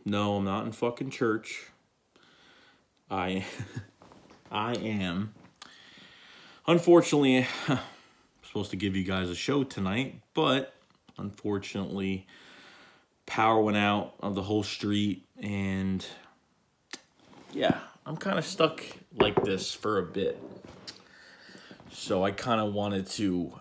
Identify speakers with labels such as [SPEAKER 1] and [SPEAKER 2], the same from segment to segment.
[SPEAKER 1] No, I'm not in fucking church. I am. Unfortunately, I'm supposed to give you guys a show tonight, but unfortunately, power went out on the whole street, and yeah, I'm kind of stuck like this for a bit. So I kind of wanted to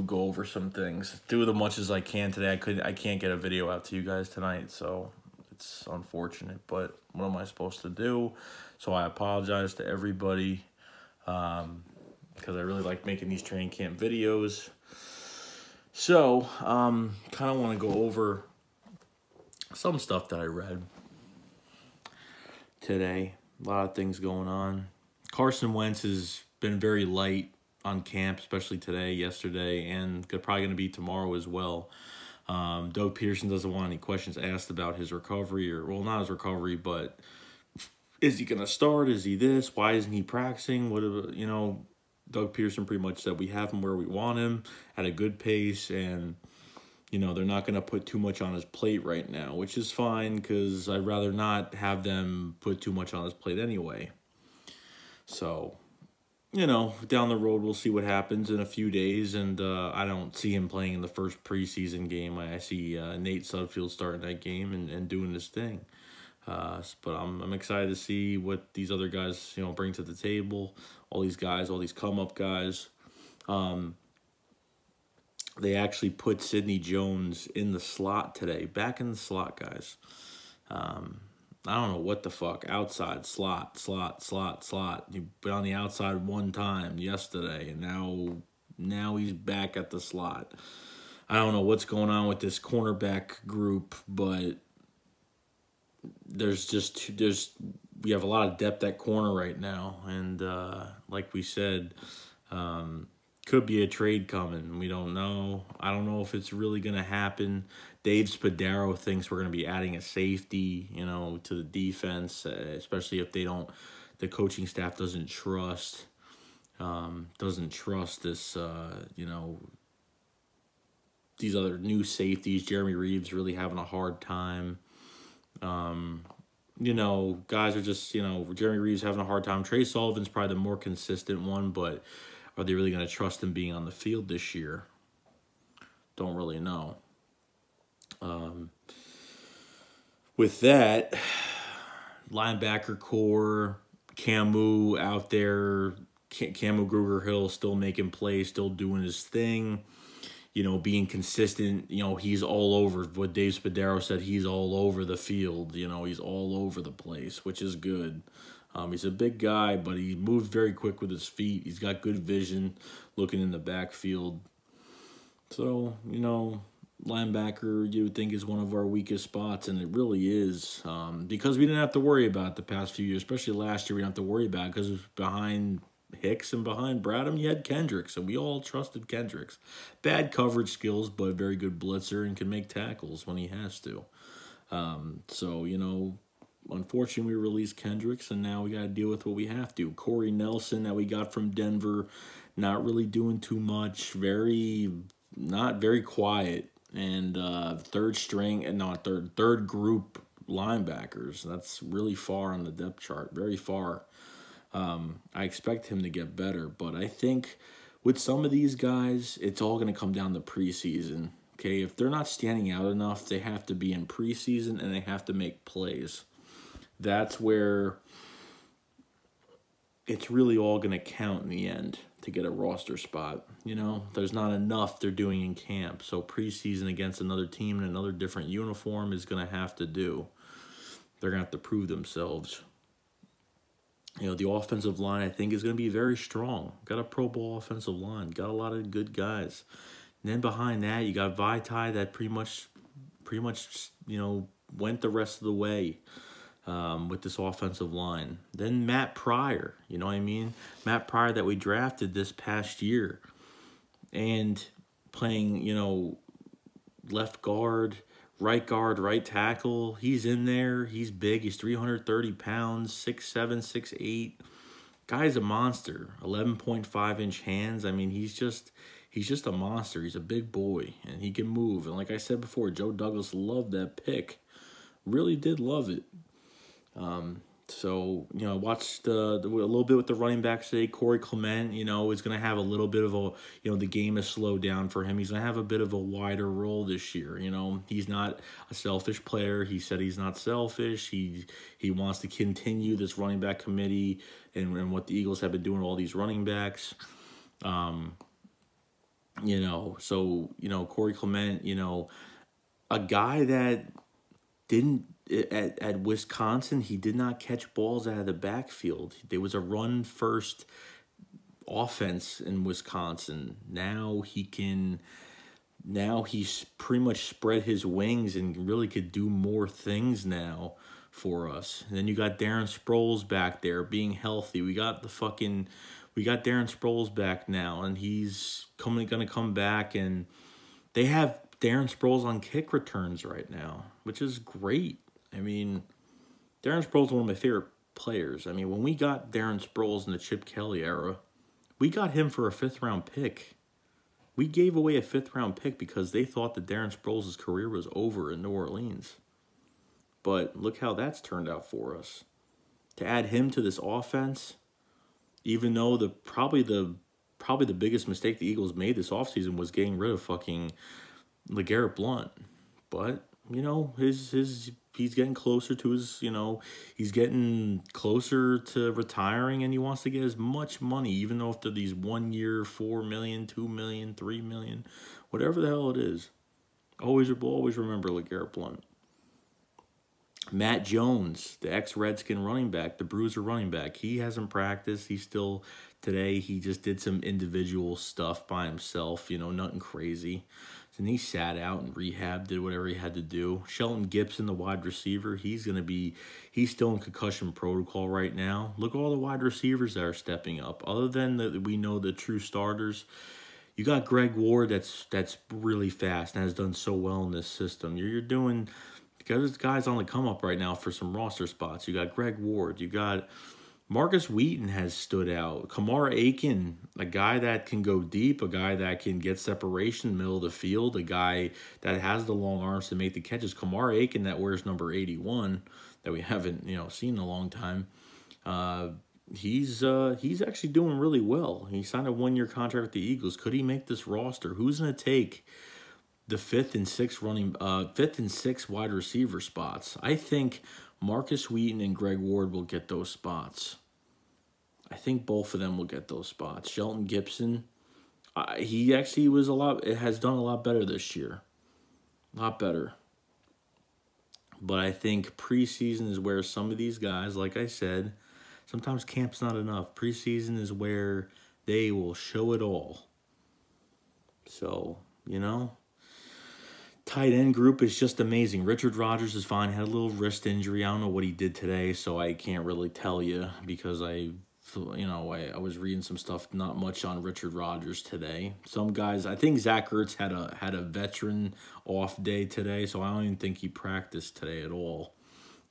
[SPEAKER 1] go over some things, do as much as I can today. I can't get a video out to you guys tonight, so it's unfortunate, but what am I supposed to do? So I apologize to everybody, because I really like making these training camp videos. So kind of want to go over some stuff that I read today. A lot of things going on. Carson Wentz has been very light on camp, especially today, yesterday, and probably going to be tomorrow as well. Doug Pederson doesn't want any questions asked about his recovery, or, well, not his recovery, but is he going to start? Is he this? Why isn't he practicing? Doug Pederson pretty much said we have him where we want him at a good pace, and, they're not going to put too much on his plate right now, which is fine because I'd rather not have them put too much on his plate anyway. So, down the road, we'll see what happens in a few days. And I don't see him playing in the first preseason game. I see Nate Sudfeld starting that game and doing his thing. But I'm excited to see what these other guys, bring to the table. All these guys, all these come-up guys. They actually put Sidney Jones in the slot today. Back in the slot, guys. I don't know what the fuck. Outside, slot. He's been on the outside one time yesterday, and now he's back at the slot. I don't know what's going on with this cornerback group, but we have a lot of depth at corner right now, and like we said, could be a trade coming. We don't know. I don't know if it's really going to happen. Dave Spadaro thinks we're going to be adding a safety, to the defense, especially if the coaching staff doesn't trust this, these other new safeties. Jeremy Reeves really having a hard time. Guys are just, Jeremy Reeves having a hard time. Trey Sullivan's probably the more consistent one, but are they really going to trust him being on the field this year? Don't really know. With that, linebacker core, Camu out there, Camu Gruger-Hill still making plays, still doing his thing, being consistent. He's all over. What Dave Spadaro said, he's all over the field. He's all over the place, which is good. He's a big guy, but he moves very quick with his feet. He's got good vision looking in the backfield. So, linebacker you would think is one of our weakest spots, and it really is, because we didn't have to worry about it the past few years, especially last year. We didn't have to worry about it because it was behind Hicks and behind Bradham, you had Kendricks, and we all trusted Kendricks. Bad coverage skills, but very good blitzer and can make tackles when he has to. Unfortunately, we released Kendricks, and now we got to deal with what we have to. Corey Nelson that we got from Denver, not really doing too much, not very quiet. And third group linebackers. That's really far on the depth chart, very far. I expect him to get better, but I think with some of these guys, it's all going to come down to preseason. Okay, if they're not standing out enough, they have to be in preseason and they have to make plays. That's where it's really all going to count in the end to get a roster spot. There's not enough they're doing in camp. So preseason against another team in another different uniform is going to have to do. They're going to have to prove themselves. The offensive line, I think, is going to be very strong. Got a Pro Bowl offensive line. Got a lot of good guys. And then behind that, you got Vaitai that pretty much, went the rest of the way. With this offensive line. Then Matt Pryor, Matt Pryor that we drafted this past year. And playing, left guard, right tackle. He's in there. He's big. He's 330 pounds, 6'7", 6'8". Guy's a monster. 11.5-inch hands. I mean, He's just a monster. He's a big boy, and he can move. And like I said before, Joe Douglas loved that pick. Really did love it. So, you know, watched a little bit with the running backs today. Corey Clement, you know, is going to have a little bit of a, you know, the game has slowed down for him. He's going to have a bit of a wider role this year. You know, he's not a selfish player. He said he's not selfish. He wants to continue this running back committee and what the Eagles have been doing with all these running backs. You know, so, you know, Corey Clement, you know, a guy that didn't, at Wisconsin, he did not catch balls out of the backfield. There was a run-first offense in Wisconsin. Now he's pretty much spread his wings and really could do more things now for us. And then you got Darren Sproles back there being healthy. We got Darren Sproles back now, and he's going to come back, and they have Darren Sproles on kick returns right now, which is great. I mean, Darren Sproles is one of my favorite players. I mean, when we got Darren Sproles in the Chip Kelly era, we got him for a 5th-round pick. We gave away a 5th-round pick because they thought that Darren Sproles' career was over in New Orleans. But look how that's turned out for us. To add him to this offense, even though probably the biggest mistake the Eagles made this offseason was getting rid of fucking LeGarrette Blount. But, you know, he's getting closer to his, you know, he's getting closer to retiring, and he wants to get as much money, even though if they're these 1 year, $4 million, $2 million, $3 million, whatever the hell it is. We'll always remember LeGarrette Blount. Matt Jones, the ex-Redskin running back, the Bruiser running back, he hasn't practiced. Today he just did some individual stuff by himself, you know, nothing crazy. And he sat out and rehabbed, did whatever he had to do. Shelton Gibson, the wide receiver, he's still in concussion protocol right now. Look at all the wide receivers that are stepping up. Other than we know the true starters, you got Greg Ward that's really fast and has done so well in this system. There's guys on the come up right now for some roster spots. You got Greg Ward. You got Marcus Wheaton has stood out. Kamar Aiken, a guy that can go deep, a guy that can get separation in the middle of the field, a guy that has the long arms to make the catches. Kamar Aiken that wears number 81 that we haven't, you know, seen in a long time. He's actually doing really well. He signed a 1-year contract with the Eagles. Could he make this roster? Who's going to take the 5th and 6th wide receiver spots? I think Marcus Wheaton and Greg Ward will get those spots. I think both of them will get those spots. Shelton Gibson, he actually has done a lot better this year. A lot better. But I think preseason is where some of these guys, like I said, sometimes camp's not enough. Preseason is where they will show it all. So, you know, tight end group is just amazing. Richard Rodgers is fine. He had a little wrist injury. I don't know what he did today, so I can't really tell you because I was reading some stuff, not much on Richard Rodgers today. Some guys, I think Zach Ertz had a veteran off day today, so I don't even think he practiced today at all.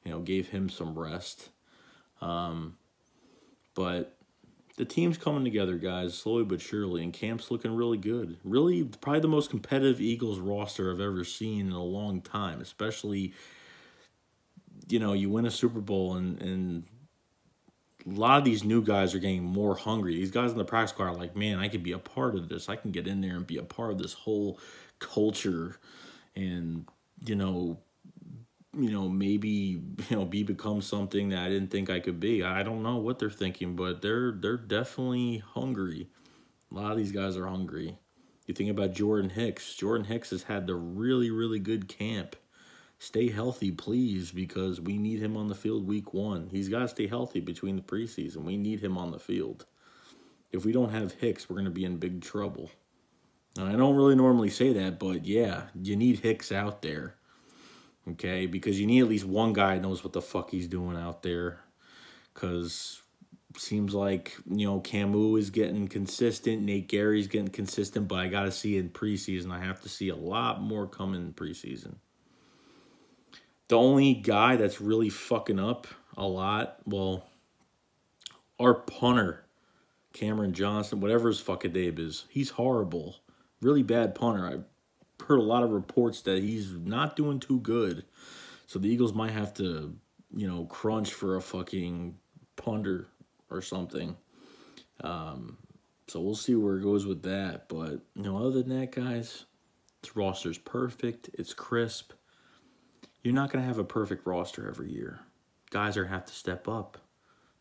[SPEAKER 1] You know, gave him some rest. But the team's coming together, guys, slowly but surely, and camp's looking really good. Really, probably the most competitive Eagles roster I've ever seen in a long time, especially, you know, you win a Super Bowl and a lot of these new guys are getting more hungry. These guys in the practice squad are like, man, I could be a part of this. I can get in there and be a part of this whole culture and, maybe, become something that I didn't think I could be. I don't know what they're thinking, but they're definitely hungry. A lot of these guys are hungry. You think about Jordan Hicks. Jordan Hicks has had the really, really good camp. Stay healthy, please, because we need him on the field week 1. He's got to stay healthy between the preseason. We need him on the field. If we don't have Hicks, we're going to be in big trouble. And I don't really normally say that, but yeah, you need Hicks out there. Okay, because you need at least one guy that knows what the fuck he's doing out there. Because seems like, Camus is getting consistent, Nate Gary's getting consistent, but I got to see it in preseason. I have to see a lot more coming in preseason. The only guy that's really fucking up a lot, well, our punter, Cameron Johnson, whatever his fucking name is, he's horrible. really bad punter. I've heard a lot of reports that he's not doing too good. So the Eagles might have to, you know, crunch for a fucking punter or something. So we'll see where it goes with that. But, you know, other than that, guys, this roster's perfect. It's crisp. You're not going to have a perfect roster every year. Guys are have to step up.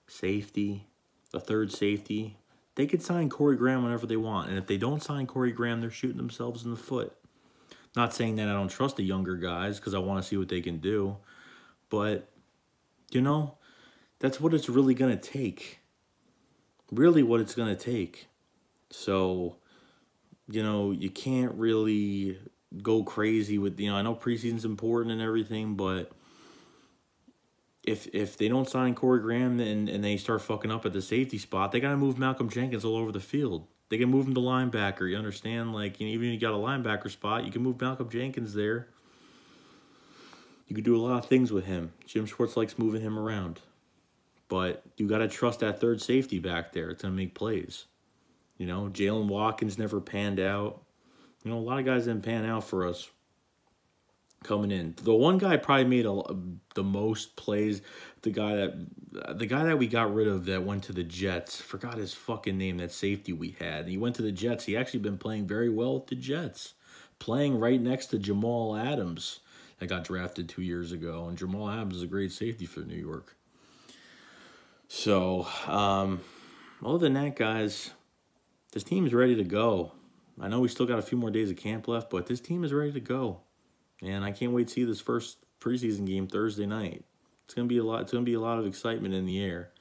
[SPEAKER 1] Safety, a third safety. They could sign Corey Graham whenever they want. And if they don't sign Corey Graham, they're shooting themselves in the foot. Not saying that I don't trust the younger guys because I want to see what they can do. But, you know, that's what it's really going to take. Really what it's going to take. So, you know, you can't really go crazy with, you know, I know preseason's important and everything, but if they don't sign Corey Graham and they start fucking up at the safety spot, they got to move Malcolm Jenkins all over the field. They can move him to linebacker, you understand? Like, you know, even if you got a linebacker spot, you can move Malcolm Jenkins there. You could do a lot of things with him. Jim Schwartz likes moving him around. But you got to trust that third safety back there. It's going to make plays. You know, Jalen Watkins never panned out. You know, a lot of guys didn't pan out for us coming in. The one guy probably made the most plays. The guy that we got rid of that went to the Jets. Forgot his fucking name. That safety we had. He went to the Jets. He actually been playing very well with the Jets, playing right next to Jamal Adams that got drafted 2 years ago. And Jamal Adams is a great safety for New York. So, other than that, guys, this team is ready to go. I know we still got a few more days of camp left, but this team is ready to go. And I can't wait to see this first preseason game Thursday night. It's gonna be a lot. It's gonna be a lot of excitement in the air.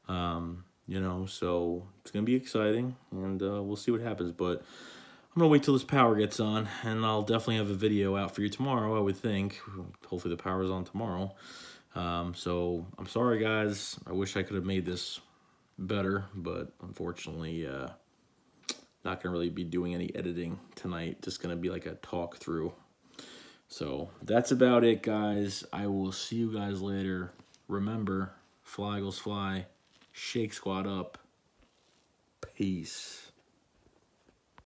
[SPEAKER 1] You know, so it's gonna be exciting, and we'll see what happens. But I'm gonna wait till this power gets on, and I'll definitely have a video out for you tomorrow, I would think. Hopefully the power's on tomorrow. So I'm sorry, guys. I wish I could have made this better, but unfortunately, not gonna really be doing any editing tonight. Just gonna be like a talk through. So that's about it, guys. I will see you guys later. Remember, fly Eagles fly, shake squad up. Peace.